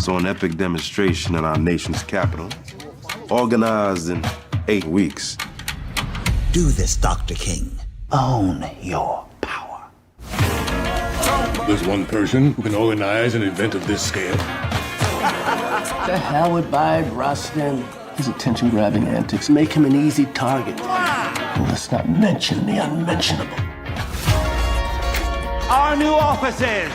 saw an epic demonstration in our nation's capital, organized in 8 weeks. Do this, Dr. King. Own your power. There's one person who can organize an event of this scale. To hell with Bide Rustin. His attention-grabbing antics make him an easy target. And let's not mention the unmentionable. Our new offices!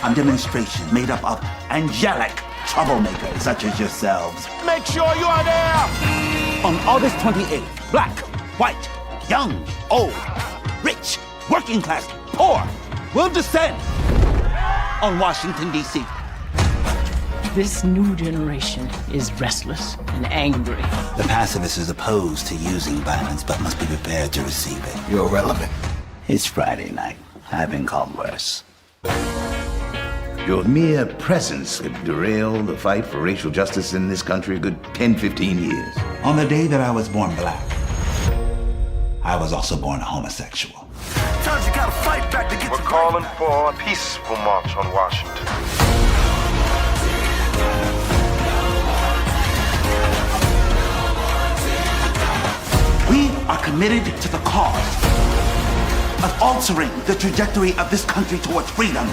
A demonstration made up of angelic troublemakers such as yourselves. Make sure you are there! On August 28th, black, white, young, old, rich, working class, poor will descend on Washington, D.C. This new generation is restless and angry. The pacifist is opposed to using violence, but must be prepared to receive it. You're irrelevant. It's Friday night. I've been called worse. Your mere presence could derail the fight for racial justice in this country a good 10, 15 years. On the day that I was born black, I was also born a homosexual. Sometimes you gotta fight back to get We're calling for a peaceful march on Washington. We are committed to the cause of altering the trajectory of this country towards freedom.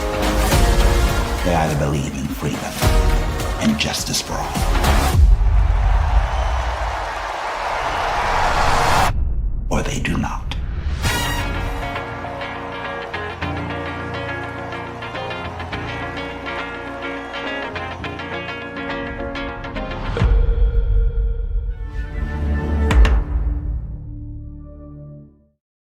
They either believe in freedom and justice for all, or they do not.